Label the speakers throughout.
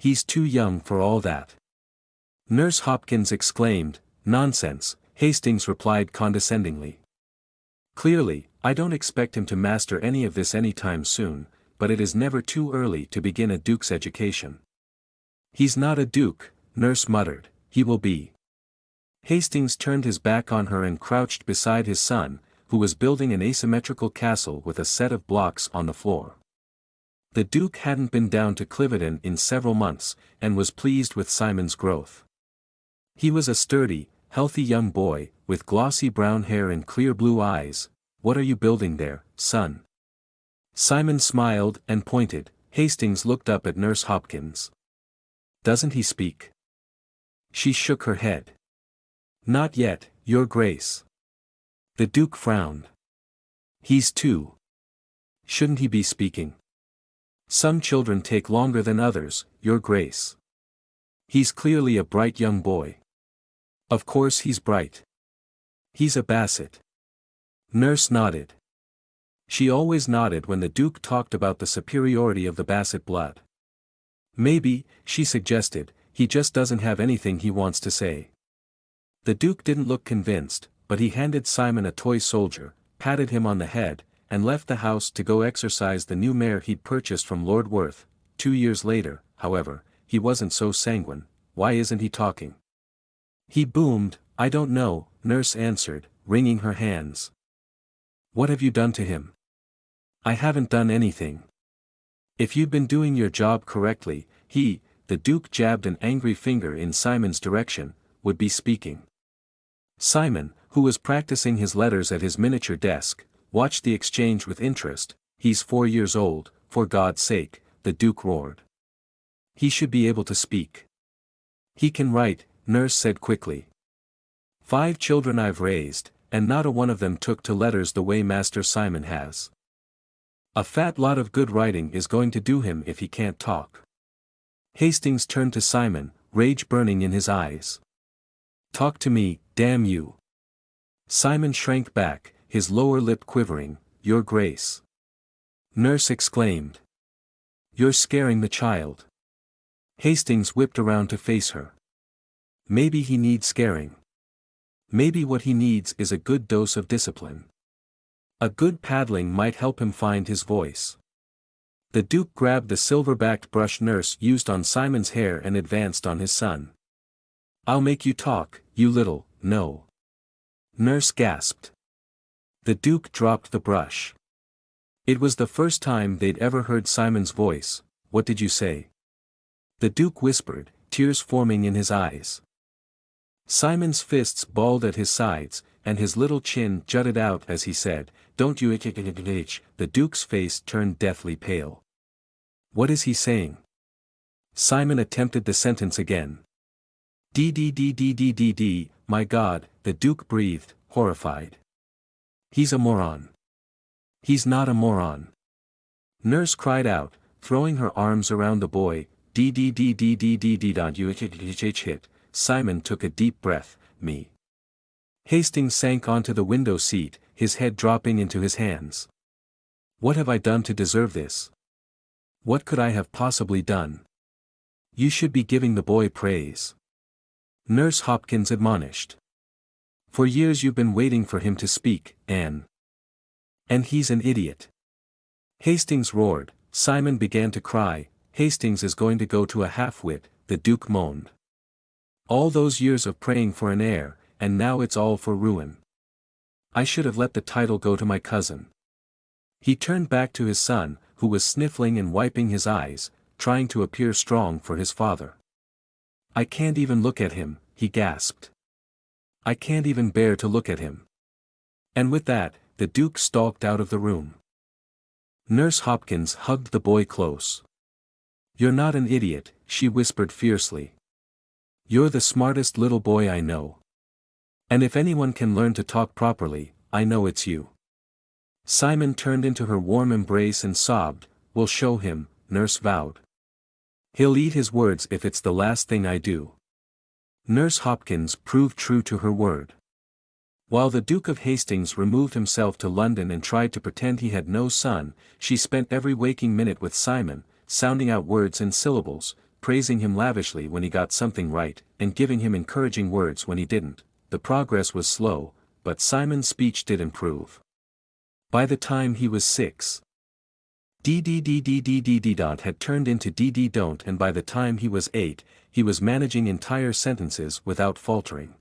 Speaker 1: He's too young for all that. Nurse Hopkins exclaimed, "Nonsense," Hastings replied condescendingly. "Clearly, I don't expect him to master any of this anytime soon, but it is never too early to begin a duke's education." "He's not a duke," Nurse muttered, "he will be." Hastings turned his back on her and crouched beside his son, who was building an asymmetrical castle with a set of blocks on the floor. The Duke hadn't been down to Cliveden in several months, and was pleased with Simon's growth. He was a sturdy, healthy young boy, with glossy brown hair and clear blue eyes. "What are you building there, son?" Simon smiled and pointed. Hastings looked up at Nurse Hopkins. "Doesn't he speak?" She shook her head. "Not yet, Your Grace." The Duke frowned. "He's 2. Shouldn't he be speaking?" "Some children take longer than others, Your Grace." "He's clearly a bright young boy." "Of course he's bright. He's a Basset." Nurse nodded. She always nodded when the Duke talked about the superiority of the Basset blood. "Maybe," she suggested, "he just doesn't have anything he wants to say." The Duke didn't look convinced, but he handed Simon a toy soldier, patted him on the head, and left the house to go exercise the new mare he'd purchased from Lord Worth. 2 years later, however, he wasn't so sanguine. "Why isn't he talking?" He boomed. "I don't know," Nurse answered, wringing her hands. "What have you done to him?" "I haven't done anything. If you'd been doing your job correctly, the Duke jabbed an angry finger in Simon's direction, would be speaking." Simon, who was practicing his letters at his miniature desk, watched the exchange with interest. "He's 4 years old, for God's sake," the Duke roared. "He should be able to speak." "He can write," Nurse said quickly. "5 children I've raised, and not a one of them took to letters the way Master Simon has. A fat lot of good writing is going to do him if he can't talk." Hastings turned to Simon, rage burning in his eyes. "Talk to me, damn you." Simon shrank back, his lower lip quivering. "Your Grace." Nurse exclaimed. "You're scaring the child." Hastings whipped around to face her. "Maybe he needs scaring. Maybe what he needs is a good dose of discipline. A good paddling might help him find his voice." The Duke grabbed the silver-backed brush Nurse used on Simon's hair and advanced on his son. "I'll make you talk, you little, no." Nurse gasped. The Duke dropped the brush. It was the first time they'd ever heard Simon's voice. "What did you say?" The Duke whispered, tears forming in his eyes. Simon's fists balled at his sides, and his little chin jutted out as he said, "Don't you itch." The Duke's face turned deathly pale. "What is he saying?" Simon attempted the sentence again. D, my God," the Duke breathed, horrified. "He's a moron." "He's not a moron." Nurse cried out, throwing her arms around the boy. Don't you hit. Simon took a deep breath. "Me." Hastings sank onto the window seat, his head dropping into his hands. "What have I done to deserve this? What could I have possibly done?" "You should be giving the boy praise," Nurse Hopkins admonished. "For years you've been waiting for him to speak, Anne. And he's an idiot." Hastings roared. Simon began to cry. "Hastings is going to go to a half-wit," the Duke moaned. "All those years of praying for an heir, and now it's all for ruin. I should have let the title go to my cousin." He turned back to his son, who was sniffling and wiping his eyes, trying to appear strong for his father. "I can't even look at him," he gasped. "I can't even bear to look at him." And with that, the Duke stalked out of the room. Nurse Hopkins hugged the boy close. "You're not an idiot," she whispered fiercely. "You're the smartest little boy I know. And if anyone can learn to talk properly, I know it's you." Simon turned into her warm embrace and sobbed. "We'll show him," Nurse vowed. "He'll eat his words if it's the last thing I do." Nurse Hopkins proved true to her word. While the Duke of Hastings removed himself to London and tried to pretend he had no son, she spent every waking minute with Simon, sounding out words and syllables, praising him lavishly when he got something right, and giving him encouraging words when he didn't. The progress was slow, but Simon's speech did improve. By the time he was 6, dot had turned into don't, and by the time he was 8, he was managing entire sentences without faltering.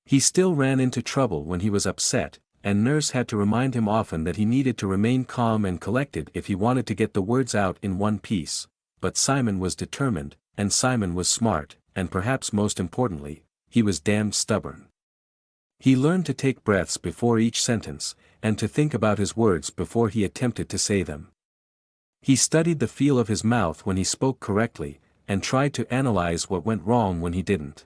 Speaker 1: He still ran into trouble when he was upset, and Nurse had to remind him often that he needed to remain calm and collected if he wanted to get the words out in one piece. But Simon was determined, and Simon was smart, and perhaps most importantly, he was damned stubborn. He learned to take breaths before each sentence, and to think about his words before he attempted to say them. He studied the feel of his mouth when he spoke correctly, and tried to analyze what went wrong when he didn't.